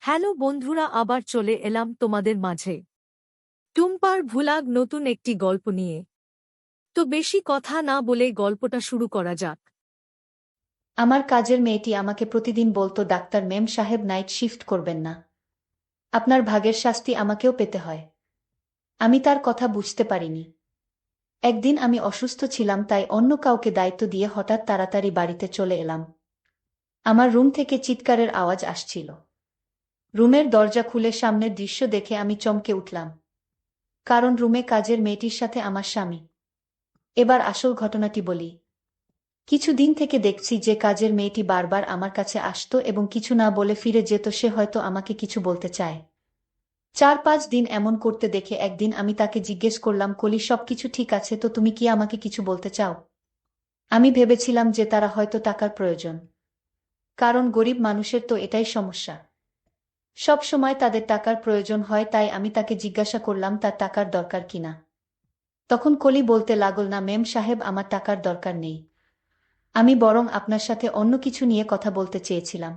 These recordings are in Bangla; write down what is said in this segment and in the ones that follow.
হ্যালো বন্ধুরা, আবার চলে এলাম তোমাদের মাঝে টুম্পার ভুলাগ নতুন একটি গল্প নিয়ে। তো বেশি কথা না বলে গল্পটা শুরু করা যাক। আমার কাজের মেয়েটি আমাকে প্রতিদিন বলতো, ডাক্তার মেম সাহেব নাইট শিফট করবেন না, আপনার ভাগের শাস্তি আমাকেও পেতে হয়। আমি তার কথা বুঝতে পারিনি। একদিন আমি অসুস্থ ছিলাম, তাই অন্য কাউকে দায়িত্ব দিয়ে হঠাৎ তাড়াতাড়ি বাড়িতে চলে এলাম। আমার রুম থেকে চিৎকারের আওয়াজ আসছিল। রুমের দরজা খুলে সামনের দৃশ্য দেখে আমি চমকে উঠলাম, কারণ রুমে কাজের মেয়েটির সাথে আমার স্বামী। এবার আসল ঘটনাটি বলি। কিছুদিন থেকে দেখছি যে কাজের মেয়েটি বারবার আমার কাছে আসতো এবং কিছু না বলে ফিরে যেত। সে হয়তো আমাকে কিছু বলতে চায়। 4-5 দিন এমন করতে দেখে একদিন আমি তাকে জিজ্ঞেস করলাম, কলি, সবকিছু ঠিক আছে তো? তুমি কি আমাকে কিছু বলতে চাও? আমি ভেবেছিলাম যে তারা হয়তো টাকার প্রয়োজন, কারণ গরিব মানুষের তো এটাই সমস্যা, সব সময় তাদের টাকার প্রয়োজন হয়। তাই আমি তাকে জিজ্ঞাসা করলাম তার টাকার দরকার কিনা। তখন কলি বলতে লাগল, না মেম সাহেব, আমার টাকার দরকার নেই, আমি বরং আপনার সাথে অন্য কিছু নিয়ে কথা বলতে চেয়েছিলাম।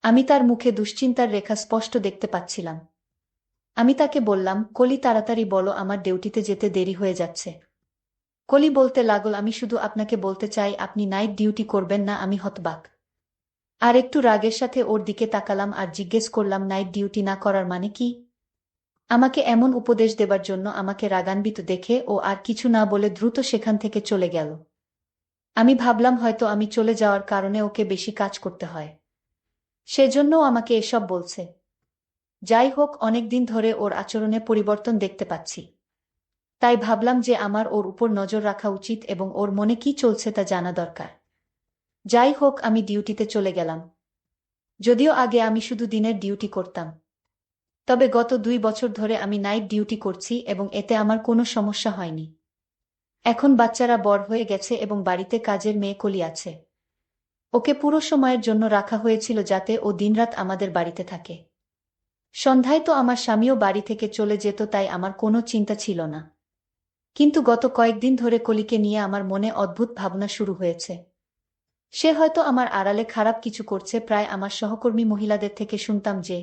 আমি তার মুখে দুশ্চিন্তার রেখা স্পষ্ট দেখতে পাচ্ছিলাম। আমি তাকে বললাম, কলি, তাড়াতাড়ি বলো, আমার ডিউটিতে যেতে দেরি হয়ে যাচ্ছে। কলি বলতে লাগল, আমি শুধু আপনাকে বলতে চাই আপনি নাইট ডিউটি করবেন না। আমি হতবাক আর একটু রাগের সাথে ওর দিকে তাকালাম আর জিজ্ঞেস করলাম, নাইট ডিউটি না করার মানে কি? আমাকে এমন উপদেশ দেবার জন্য আমাকে রাগান্বিত দেখে ও আর কিছু না বলে দ্রুত সেখান থেকে চলে গেল। আমি ভাবলাম হয়তো আমি চলে যাওয়ার কারণে ওকে বেশি কাজ করতে হয়, সেজন্যও আমাকে এসব বলছে। যাই হোক, অনেকদিন ধরে ওর আচরণে পরিবর্তন দেখতে পাচ্ছি, তাই ভাবলাম যে আমার ওর উপর নজর রাখা উচিত এবং ওর মনে কি চলছে তা জানা দরকার। যাই হোক, আমি ডিউটিতে চলে গেলাম। যদিও আগে আমি শুধু দিনের ডিউটি করতাম, তবে গত 2 বছর ধরে আমি নাইট ডিউটি করছি এবং এতে আমার কোনো সমস্যা হয়নি। এখন বাচ্চারা বড় হয়ে গেছে এবং বাড়িতে কাজের মেয়ে কলি আছে। ওকে পুরো সময়ের জন্য রাখা হয়েছিল যাতে ও দিনরাত আমাদের বাড়িতে থাকে। সন্ধ্যায় তো আমার স্বামীও বাড়ি থেকে চলে যেত, তাই আমার কোনো চিন্তা ছিল না। কিন্তু গত কয়েকদিন ধরে কলিকে নিয়ে আমার মনে অদ্ভুত ভাবনা শুরু হয়েছে। সে হয়তো আমার আড়ালে খারাপ কিছু করছে। প্রায় আমার সহকর্মী মহিলাদের থেকে শুনতাম যে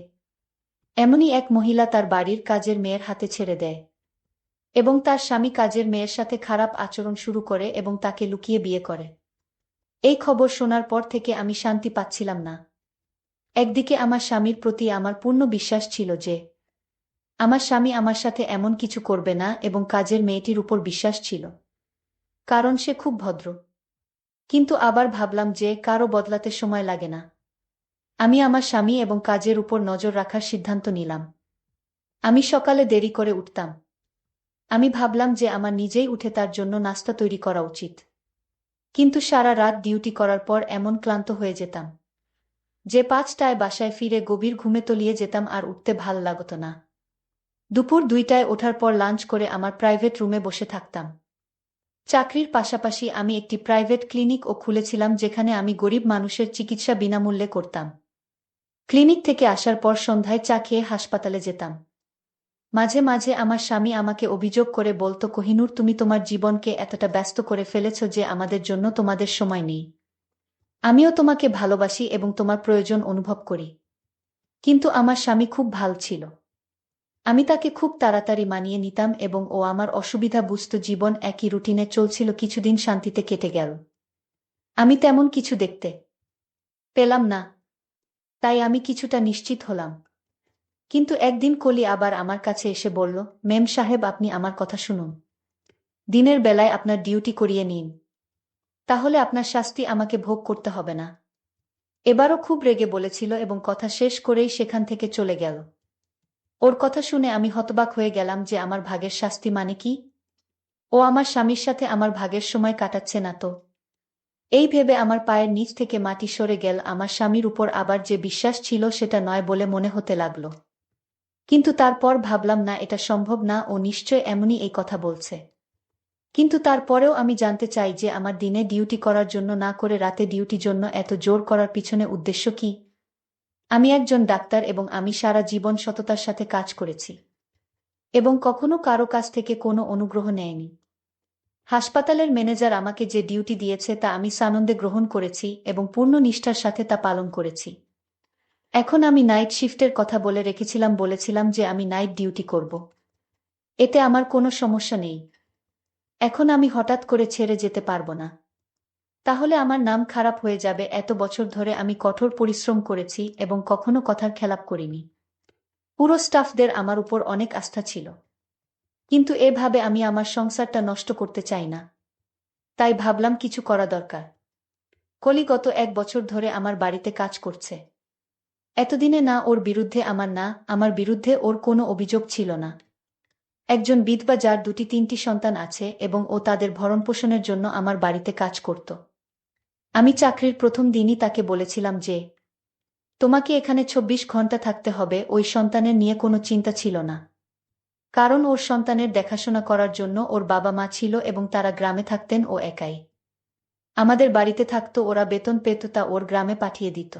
এমনই এক মহিলা তার বাড়ির কাজের মেয়ের হাতে ছেড়ে দেয় এবং তার স্বামী কাজের মেয়ের সাথে খারাপ আচরণ শুরু করে এবং তাকে লুকিয়ে বিয়ে করে। এই খবর শোনার পর থেকে আমি শান্তি পাচ্ছিলাম না। একদিকে আমার স্বামীর প্রতি আমার পূর্ণ বিশ্বাস ছিল যে আমার স্বামী আমার সাথে এমন কিছু করবে না, এবং কাজের মেয়েটির উপর বিশ্বাস ছিল, কারণ সে খুব ভদ্র। কিন্তু আবার ভাবলাম যে কারো বদলাতে সময় লাগে না। আমি আমার স্বামী এবং কাজের উপর নজর রাখার সিদ্ধান্ত নিলাম। আমি সকালে দেরি করে উঠতাম। আমি ভাবলাম যে আমার নিজেই উঠে তার জন্য নাস্তা তৈরি করা উচিত। কিন্তু সারা রাত ডিউটি করার পর এমন ক্লান্ত হয়ে যেতাম যে 5টায় বাসায় ফিরে গভীর ঘুমে তলিয়ে যেতাম আর উঠতে ভাল লাগতো না। দুপুর 2টায় ওঠার পর লাঞ্চ করে আমার প্রাইভেট রুমে বসে থাকতাম। চাকরির পাশাপাশি আমি একটি প্রাইভেট ক্লিনিকও খুলেছিলাম, যেখানে আমি গরিব মানুষের চিকিৎসা বিনামূল্যে করতাম। ক্লিনিক থেকে আসার পর সন্ধ্যায় চা খেয়ে হাসপাতালে যেতাম। মাঝে মাঝে আমার স্বামী আমাকে অভিযোগ করে বলতো, কোহিনূর, তুমি তোমার জীবনকে এতটা ব্যস্ত করে ফেলেছ যে আমাদের জন্য তোমাদের সময় নেই। আমিও তোমাকে ভালোবাসি এবং তোমার প্রয়োজন অনুভব করি। কিন্তু আমার স্বামী খুব ভাল ছিল। আমি তাকে খুব তাড়াতাড়ি মানিয়ে নিতাম এবং ও আমার অসুবিধা বুঝত। জীবন একই রুটিনে চলছিল। কিছুদিন শান্তিতে কেটে গেল। আমি তেমন কিছু দেখতে পেলাম না, তাই আমি কিছুটা নিশ্চিত হলাম। কিন্তু একদিন কলি আবার আমার কাছে এসে বলল, মেম সাহেব, আপনি আমার কথা শুনুন। দিনের বেলায় আপনার ডিউটি করিয়ে নিন, তাহলে আপনার শাস্তি আমাকে ভোগ করতে হবে না। এবারও খুব রেগে বলেছিল এবং কথা শেষ করেই সেখান থেকে চলে গেল। ওর কথা শুনে আমি হতবাক হয়ে গেলাম যে আমার ভাগের শাস্তি মানে কি? ও আমার স্বামীর সাথে আমার ভাগের সময় কাটাচ্ছে না তো? এই ভেবে আমার পায়ের নিচ থেকে মাটি সরে গেল। আমার স্বামীর উপর আবার যে বিশ্বাস ছিল সেটা নয় বলে মনে হতে লাগল। কিন্তু তারপর ভাবলাম, না, এটা সম্ভব না, ও নিশ্চয় এমনই এই কথা বলছে। কিন্তু তারপরেও আমি জানতে চাই যে আমার দিনে ডিউটি করার জন্য না করে রাতে ডিউটির জন্য এত জোর করার পিছনে উদ্দেশ্য কি? আমি একজন ডাক্তার এবং আমি সারা জীবন সততার সাথে কাজ করেছি এবং কখনো কারো কাছ থেকে কোনো অনুগ্রহ নেয়নি। হাসপাতালের ম্যানেজার আমাকে যে ডিউটি দিয়েছে তা আমি সানন্দে গ্রহণ করেছি এবং পূর্ণ নিষ্ঠার সাথে তা পালন করেছি। এখন আমি নাইট শিফটের কথা বলে রেখেছিলাম, বলেছিলাম যে আমি নাইট ডিউটি করব। এতে আমার কোনো সমস্যা নেই। এখন আমি হঠাৎ করে ছেড়ে যেতে পারবো না। তাহলে আমার নাম খারাপ হয়ে যাবে। এত বছর ধরে আমি কঠোর পরিশ্রম করেছি এবং কখনো কথার খেলাপ করিনি। পুরো স্টাফদের আমার উপর অনেক আস্থা ছিল। কিন্তু এভাবে আমি আমার সংসারটা নষ্ট করতে চাই না। তাই ভাবলাম কিছু করা দরকার। কলি গত 1 বছর ধরে আমার বাড়িতে কাজ করছে। এতদিনে না ওর বিরুদ্ধে আমার বিরুদ্ধে ওর কোনো অভিযোগ ছিল না। একজন বিধবা যার 2-3টি সন্তান আছে এবং ও তাদের ভরণপোষণের জন্য আমার বাড়িতে কাজ করত। আমি চাকরির প্রথম দিনই তাকে বলেছিলাম যে তোমাকে এখানে 24 ঘন্টা থাকতে হবে। ওই সন্তানের নিয়ে কোনো চিন্তা ছিল না, কারণ ওর সন্তানের দেখাশোনা করার জন্য ওর বাবা মা ছিল এবং তারা গ্রামে থাকতেন, ও একাই আমাদের বাড়িতে থাকতো। ওরা বেতন পেত, তা ওর গ্রামে পাঠিয়ে দিত।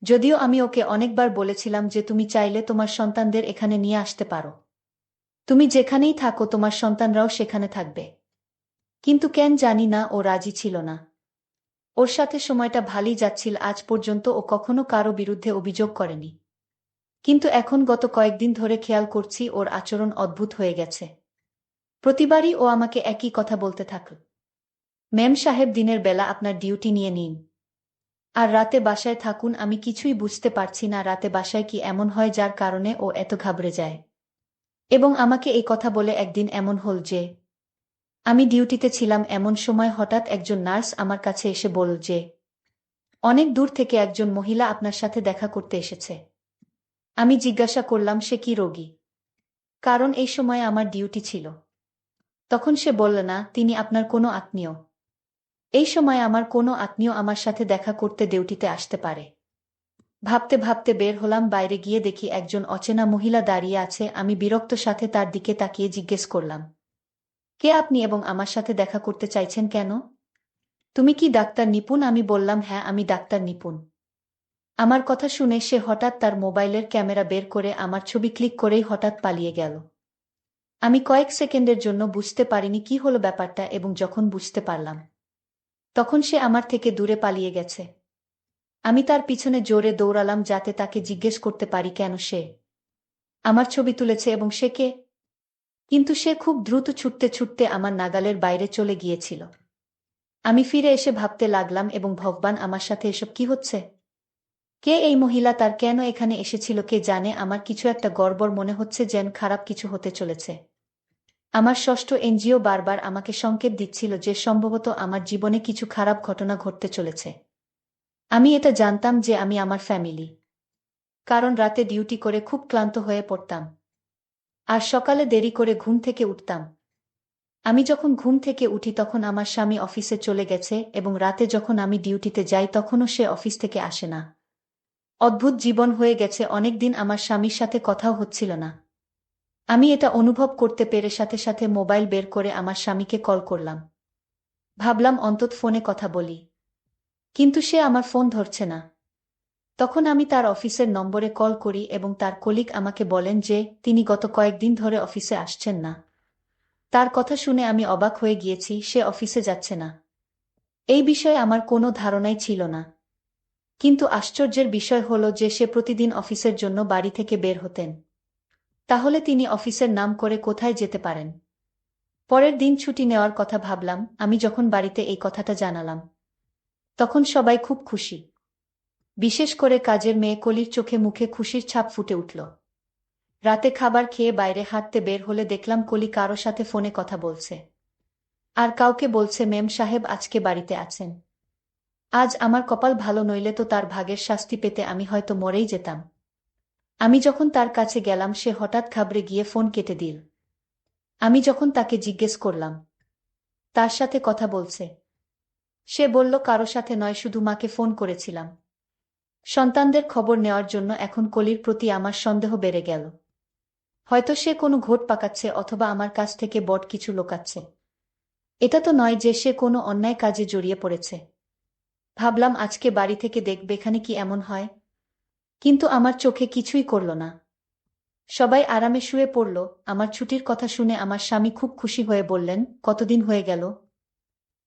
যদিও আমি ওকে অনেকবার বলেছিলাম যে তুমি চাইলে তোমার সন্তানদের এখানে নিয়ে আসতে পারো। তুমি যেখানেই থাকো তোমার সন্তানরাও সেখানে থাকবে। কিন্তু কেন জানি না ও রাজি ছিল না। ওর সাথে সময়টা ভালোই যাচ্ছিল আজ পর্যন্ত। ও কখনো কারো বিরুদ্ধে অভিযোগ করেনি। কিন্তু এখন গত কয়েকদিন ধরে খেয়াল করছি ওর আচরণ অদ্ভুত হয়ে গেছে। প্রতিবারই ও আমাকে একই কথা বলতে থাকল, মেম সাহেব দিনের বেলা আপনার ডিউটি নিয়ে নিন, আর রাতে বাসায় থাকুন। আমি কিছুই বুঝতে পারছি না রাতে বাসায় কি এমন হয় যার কারণে ও এত ঘাবড়ে যায়। এবং আমাকে এই কথা বলে একদিন এমন হল যে আমি ডিউটিতে ছিলাম, এমন সময় হঠাৎ একজন নার্স আমার কাছে এসে বলল যে অনেক দূর থেকে একজন মহিলা আপনার সাথে দেখা করতে এসেছে। আমি জিজ্ঞাসা করলাম সে কি রোগী, কারণ এই সময় আমার ডিউটি ছিল। তখন সে বলল না, তিনি আপনার কোনো আত্মীয়। এই সময় আমার কোনো আত্মীয় আমার সাথে দেখা করতে ডিউটিতে আসতে পারে। ভাবতে ভাবতে বের হলাম। বাইরে গিয়ে দেখি একজন অচেনা মহিলা দাঁড়িয়ে আছে। আমি বিরক্ত সাথে তার দিকে তাকিয়ে জিজ্ঞেস করলাম, কে আপনি এবং আমার সাথে দেখা করতে চাইছেন কেন? তুমি কি ডাক্তার নিপুণ? আমি বললাম, হ্যাঁ আমি ডাক্তার নিপুণ। আমার কথা শুনে সে হঠাৎ তার মোবাইলের ক্যামেরা বের করে আমার ছবি ক্লিক করেই হঠাৎ পালিয়ে গেল। আমি কয়েক সেকেন্ডের জন্য বুঝতে পারিনি কি হলো ব্যাপারটা, এবং যখন বুঝতে পারলাম তখন সে আমার থেকে দূরে পালিয়ে গেছে। আমি তার পিছনে জোরে দৌড়ালাম যাতে তাকে জিজ্ঞেস করতে পারি কেন সে আমার ছবি তুলেছে এবং সে কে। কিন্তু সে খুব দ্রুত ছুটতে ছুটতে আমার নাগালের বাইরে চলে গিয়েছিল। আমি ফিরে এসে ভাবতে লাগলাম, এবং ভগবান, আমার সাথে এসব কি হচ্ছে? কে এই মহিলা? তার কেন এখানে এসেছিল কে জানে? আমার কিছু একটা গড়বড় মনে হচ্ছে, যেন খারাপ কিছু হতে চলেছে। আমার ষষ্ঠ এনজিও বারবার আমাকে সংকেত দিচ্ছিল যে সম্ভবত আমার জীবনে কিছু খারাপ ঘটনা ঘটতে চলেছে। আমি এটা জানতাম যে আমি আমার ফ্যামিলি, কারণ রাতে ডিউটি করে খুব ক্লান্ত হয়ে পড়তাম আর সকালে দেরি করে ঘুম থেকে উঠতাম। আমি যখন ঘুম থেকে উঠি তখন আমার স্বামী অফিসে চলে গেছে, এবং রাতে যখন আমি ডিউটিতে যাই তখনও সে অফিস থেকে আসে না। অদ্ভুত জীবন হয়ে গেছে। অনেকদিন আমার স্বামীর সাথে কথাও হচ্ছিল না। আমি এটা অনুভব করতে পেরে সাথে সাথে মোবাইল বের করে আমার স্বামীকে কল করলাম। ভাবলাম অন্তত ফোনে কথা বলি, কিন্তু সে আমার ফোন ধরছে না। তখন আমি তার অফিসের নম্বরে কল করি এবং তার কলিগ আমাকে বলেন যে তিনি গত কয়েকদিন ধরে অফিসে আসছেন না। তার কথা শুনে আমি অবাক হয়ে গিয়েছি। সে অফিসে যাচ্ছে না, এই বিষয়ে আমার কোনো ধারণাই ছিল না। কিন্তু আশ্চর্যের বিষয় হলো যে সে প্রতিদিন অফিসের জন্য বাড়ি থেকে বের হতেন। তাহলে তিনি অফিসের নাম করে কোথায় যেতে পারেন? পরের দিন ছুটি নেওয়ার কথা ভাবলাম। আমি যখন বাড়িতে এই কথাটা জানালাম তখন সবাই খুব খুশি। বিশেষ করে কাজের মেয়ে কলির চোখে মুখে খুশির ছাপ ফুটে উঠল। রাতে খাবার খেয়ে বাইরে হাঁটতে বের হলে দেখলাম কলি কারো সাথে ফোনে কথা বলছে আর কাউকে বলছে মেম সাহেব আজকে বাড়িতে আছেন। আজ আমার কপাল ভালো, নইলে তো তার ভাগের শাস্তি পেতে আমি হয়তো মরেই যেতাম। আমি যখন তার কাছে গেলাম সে হঠাৎ ঘাবড়ে গিয়ে ফোন কেটে দিল। আমি যখন তাকে জিজ্ঞেস করলাম তার সাথে কথা বলছে, সে বলল কারো সাথে নয়, শুধু মাকে ফোন করেছিলাম সন্তানদের খবর নেওয়ার জন্য। এখন কলির প্রতি আমার সন্দেহ বেড়ে গেল। হয়তো সে কোনো ঘোট পাকাচ্ছে অথবা আমার কাছ থেকে বড় কিছু লুকাচ্ছে। এটা তো নয় যে সে কোনো অন্যায় কাজে জড়িয়ে পড়েছে। ভাবলাম আজকে বাড়ি থেকে দেখবে এখানে কি এমন হয়। কিন্তু আমার চোখে কিছুই করল না। সবাই আরামে শুয়ে পড়ল। আমার ছুটির কথা শুনে আমার স্বামী খুব খুশি হয়ে বললেন, কতদিন হয়ে গেল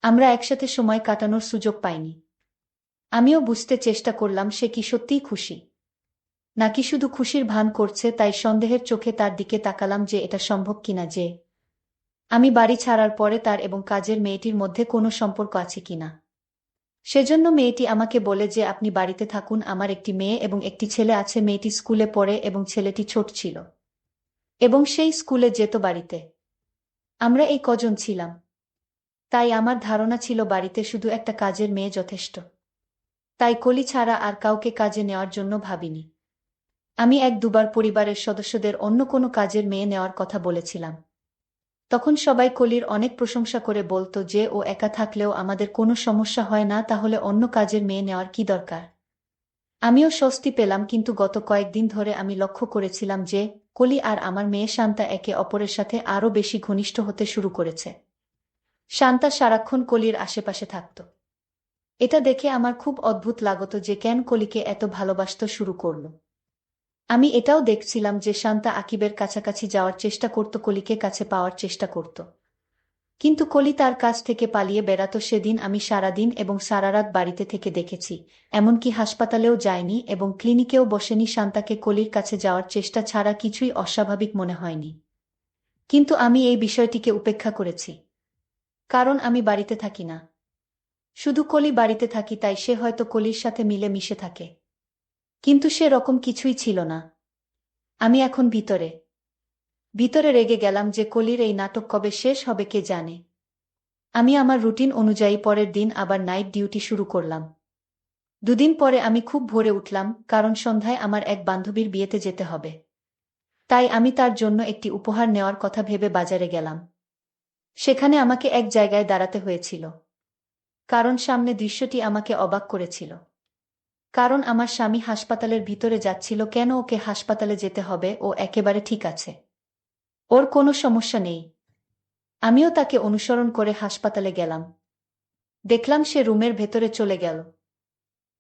আমরা একসাথে সময় কাটানোর সুযোগ পাইনি। আমিও বুঝতে চেষ্টা করলাম সে কি সত্যিই খুশি। নাকি শুধু খুশির ভান করছে, তাই সন্দেহের চোখে তার দিকে তাকালাম যে এটা সম্ভব কিনা যে আমি বাড়ি ছাড়ার পরে তার এবং কাজের মেয়েটির মধ্যে কোনো সম্পর্ক আছে কিনা। সেজন্য মেয়েটি আমাকে বলে যে আপনি বাড়িতে থাকুন, আমার একটি মেয়ে এবং একটি ছেলে আছে। মেয়েটি স্কুলে পড়ে এবং ছেলেটি ছোট ছিল এবং সেই স্কুলে যেত বাড়িতে। আমরা এই কজন ছিলাম, তাই আমার ধারণা ছিল বাড়িতে শুধু একটা কাজের মেয়ে যথেষ্ট। তাই কলি ছাড়া আর কাউকে কাজে নেওয়ার জন্য ভাবিনি। আমি এক দুবার পরিবারের সদস্যদের অন্য কোনো কাজের মেয়ে নেওয়ার কথা বলেছিলাম। তখন সবাই কলির অনেক প্রশংসা করে বলতো যে ও একা থাকলেও আমাদের কোনো সমস্যা হয় না, তাহলে অন্য কাজের মেয়ে নেওয়ার কি দরকার। আমিও স্বস্তি পেলাম, কিন্তু গত কয়েকদিন ধরে আমি লক্ষ্য করেছিলাম যে কলি আর আমার মেয়ে শান্তা একে অপরের সাথে আরও বেশি ঘনিষ্ঠ হতে শুরু করেছে। শান্তা সারাক্ষণ কলির আশেপাশে থাকত। এটা দেখে আমার খুব অদ্ভুত লাগত যে কেন কলিকে এত ভালোবাসতে শুরু করল। আমি এটাও দেখছিলাম যে শান্তা আকিবের কাছাকাছি যাওয়ার চেষ্টা করত, কলিকে কাছে পাওয়ার চেষ্টা করত, কিন্তু কলি তার কাছ থেকে পালিয়ে বেড়াত। সেদিন আমি সারাদিন এবং সারারাত বাড়িতে থেকে দেখেছি, এমনকি হাসপাতালেও যায়নি এবং ক্লিনিকেও বসেনি। শান্তাকে কলির কাছে যাওয়ার চেষ্টা ছাড়া কিছুই অস্বাভাবিক মনে হয়নি। কিন্তু আমি এই বিষয়টিকে উপেক্ষা করেছি, কারণ আমি বাড়িতে থাকি না, শুধু কলি বাড়িতে থাকি, তাই সে হয়তো কলির সাথে মিলে মিশে থাকে। কিন্তু সে রকম কিছুই ছিল না। আমি এখন ভিতরে ভিতরে রেগে গেলাম যে কলির এই নাটক কবে শেষ হবে কে জানে। আমি আমার রুটিন অনুযায়ী পরের দিন আবার নাইট ডিউটি শুরু করলাম। দুদিন পরে আমি খুব ভোরে উঠলাম, কারণ সন্ধ্যায় আমার এক বান্ধবীর বিয়েতে যেতে হবে। তাই আমি তার জন্য একটি উপহার নেওয়ার কথা ভেবে বাজারে গেলাম। সেখানে আমাকে এক জায়গায় দাঁড়াতে হয়েছিল, কারণ সামনে দৃশ্যটি আমাকে অবাক করেছিল। কারণ আমার স্বামী হাসপাতালের ভিতরে যাচ্ছিল। কেন ওকে হাসপাতালে যেতে হবে? ও একেবারে ঠিক আছে, ওর কোনো সমস্যা নেই। আমিও তাকে অনুসরণ করে হাসপাতালে গেলাম। দেখলাম সে রুমের ভেতরে চলে গেল।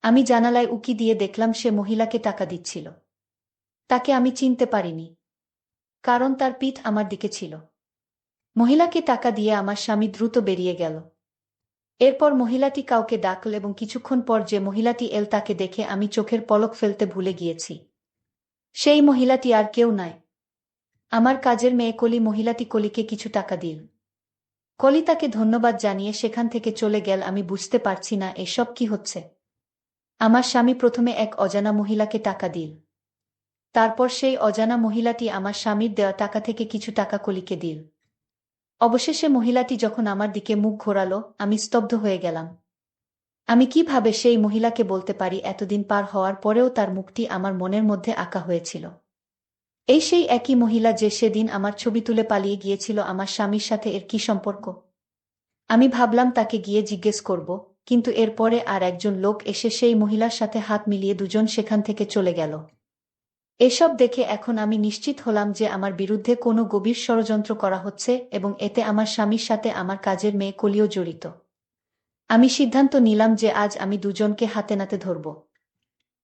আমি জানালায় উকি দিয়ে দেখলাম সে মহিলাকে টাকা দিচ্ছিল। তাকে আমি চিনতে পারিনি, কারণ তার পিঠ আমার দিকে ছিল। মহিলাকে টাকা দিয়ে আমার স্বামী দ্রুত বেরিয়ে গেল। এরপর মহিলাটি কাউকে ডাকল এবং কিছুক্ষণ পর যে মহিলাটি এল তাকে দেখে আমি চোখের পলক ফেলতে ভুলে গিয়েছি। সেই মহিলাটি আর কেউ নয়, আমার কাজের মেয়ে কলি। মহিলাটি কলিকে কিছু টাকা দিল। কলি তাকে ধন্যবাদ জানিয়ে সেখান থেকে চলে গেল। আমি বুঝতে পারছি না এসব কি হচ্ছে। আমার স্বামী প্রথমে এক অজানা মহিলাকে টাকা দিল, তারপর সেই অজানা মহিলাটি আমার স্বামীর দেওয়া টাকা থেকে কিছু টাকা কলিকে দিল। অবশেষে মহিলাটি যখন আমার দিকে মুখ ঘোরালো, আমি স্তব্ধ হয়ে গেলাম। আমি কিভাবে সেই মহিলাকে বলতে পারি এতদিন পার হওয়ার পরেও তার মুখটি আমার মনের মধ্যে আঁকা হয়েছিল। এই সেই একই মহিলা যে সেদিন আমার ছবি তুলে পালিয়ে গিয়েছিল। আমার স্বামীর সাথে এর কি সম্পর্ক? আমি ভাবলাম তাকে গিয়ে জিজ্ঞেস করব, কিন্তু এরপরে আর একজন লোক এসে সেই মহিলার সাথে হাত মিলিয়ে দুজন সেখান থেকে চলে গেল। এসব দেখে এখন আমি নিশ্চিত হলাম যে আমার বিরুদ্ধে কোনো গভীর ষড়যন্ত্র করা হচ্ছে এবং এতে আমার স্বামীর সাথে আমার কাজের মেয়ে কলিও জড়িত। আমি সিদ্ধান্ত নিলাম যে আজ আমি দুজনকে হাতে নাতে ধরব।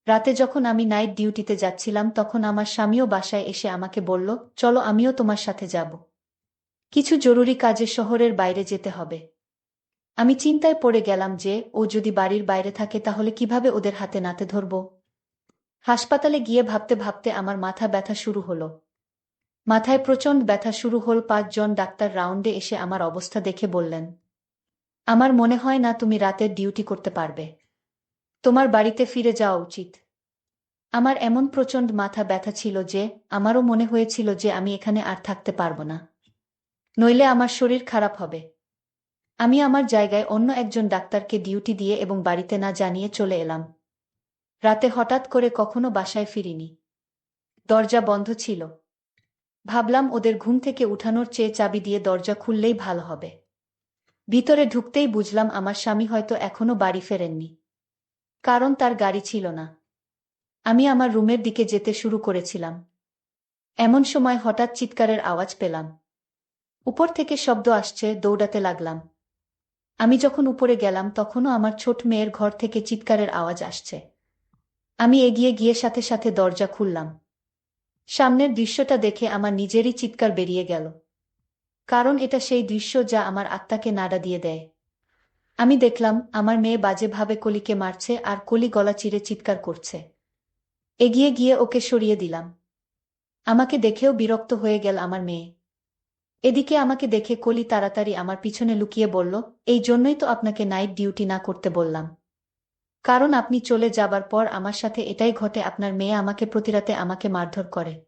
রাতে যখন আমি নাইট ডিউটিতে যাচ্ছিলাম, তখন আমার স্বামীও বাসায় এসে আমাকে বলল, চলো আমিও তোমার সাথে যাব, কিছু জরুরি কাজে শহরের বাইরে যেতে হবে। আমি চিন্তায় পড়ে গেলাম যে ও যদি বাড়ির বাইরে থাকে তাহলে কিভাবে ওদের হাতে নাতে ধরব। হাসপাতালে গিয়ে ভাবতে ভাবতে আমার মাথা ব্যথা শুরু হলো। মাথায় প্রচণ্ড ব্যথা শুরু হল। 5 জন ডাক্তার রাউন্ডে এসে আমার অবস্থা দেখে বললেন, আমার মনে হয় না তুমি রাতের ডিউটি করতে পারবে, তোমার বাড়িতে ফিরে যাওয়া উচিত। আমার এমন প্রচণ্ড মাথা ব্যথা ছিল যে আমারও মনে হয়েছিল যে আমি এখানে আর থাকতে পারবো না, নইলে আমার শরীর খারাপ হবে। আমি আমার জায়গায় অন্য একজন ডাক্তারকে ডিউটি দিয়ে এবং বাড়িতে না জানিয়ে চলে এলাম। রাতে হঠাৎ করে কখনো বাসায় ফিরিনি। দরজা বন্ধ ছিল। ভাবলাম ওদের ঘুম থেকে উঠানোর চেয়ে চাবি দিয়ে দরজা খুললেই ভালো হবে। ভিতরে ঢুকতেই বুঝলাম আমার স্বামী হয়তো এখনো বাড়ি ফেরেননি, কারণ তার গাড়ি ছিল না। আমি আমার রুমের দিকে যেতে শুরু করেছিলাম। এমন সময় হঠাৎ চিৎকারের আওয়াজ পেলাম। উপর থেকে শব্দ আসছে, দৌড়াতে লাগলাম। আমি যখন উপরে গেলাম তখনও আমার ছোট মেয়ের ঘর থেকে চিৎকারের আওয়াজ আসছে। আমি এগিয়ে গিয়ে সাথে সাথে দরজা খুললাম। সামনের দৃশ্যটা দেখে আমার নিজেরই চিৎকার বেরিয়ে গেল, কারণ এটা সেই দৃশ্য যা আমার আত্মাকে নাড়া দিয়ে দেয়। আমি দেখলাম আমার মেয়ে বাজেভাবে কলিকে মারছে আর কলি গলা চিরে চিৎকার করছে। এগিয়ে গিয়ে ওকে সরিয়ে দিলাম। আমাকে দেখেও বিরক্ত হয়ে গেল আমার মেয়ে। এদিকে আমাকে দেখে কলি তাড়াতাড়ি আমার পিছনে লুকিয়ে বলল, এই জন্যই তো আপনাকে নাইট ডিউটি না করতে বললাম। কারণ আপনি চলে যাবার পর আমার সাথে এটাই ঘটে, আপনার মেয়ে আমাকে প্রতিরাতে আমাকে মারধর করে।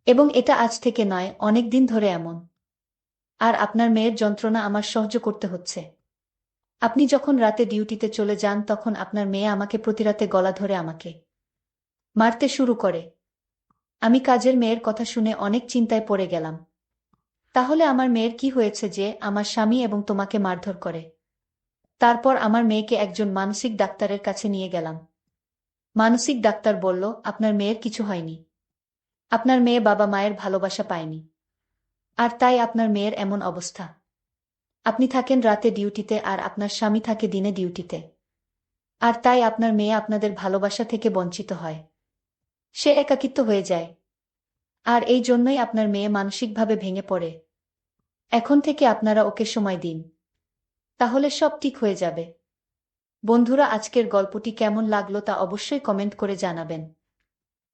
এবং এটা আজ থেকে নয়, অনেক দিন ধরে এমন। আর আপনার মেয়ের যন্ত্রণা আমার সহ্য করতে হচ্ছে। আপনি যখন রাতে ডিউটিতে চলে যান তখন আপনার মেয়ে আমাকে প্রতিরাতে গলা ধরে আমাকে মারতে শুরু করে। আমি কাজের মেয়ের কথা শুনে অনেক চিন্তায় পড়ে গেলাম। তাহলে আমার মেয়ের কি হয়েছে যে আমার স্বামী এবং তোমাকে মারধর করে? তারপর আমার মেয়েকে একজন মানসিক ডাক্তারের কাছে নিয়ে গেলাম। মানসিক ডাক্তার বলল, আপনার মেয়ের কিছু হয়নি। আপনার মেয়ে বাবা মায়ের ভালোবাসা পায়নি। আর তাই আপনার মেয়ের এমন অবস্থা। আপনি থাকেন রাতে ডিউটিতে আর আপনার স্বামী থাকে দিনে ডিউটিতে। আর তাই আপনার মেয়ে আপনাদের ভালোবাসা থেকে বঞ্চিত হয়। সে একাকিত্ব হয়ে যায়। আর এই জন্যই আপনার মেয়ে মানসিকভাবে ভেঙে পড়ে। এখন থেকে আপনারা ওকে সময় দিন। তাহলে সব ঠিক হয়ে যাবে। বন্ধুরা, আজকের গল্পটি কেমন লাগলো তা অবশ্যই কমেন্ট করে জানাবেন।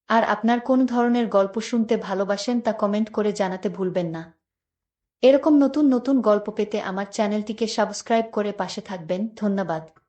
আর আপনার কোন ধরনের গল্প শুনতে ভালোবাসেন তা কমেন্ট করে জানাতে ভুলবেন না। এরকম নতুন নতুন গল্প পেতে আমার চ্যানেলটিকে সাবস্ক্রাইব করে পাশে থাকবেন। ধন্যবাদ।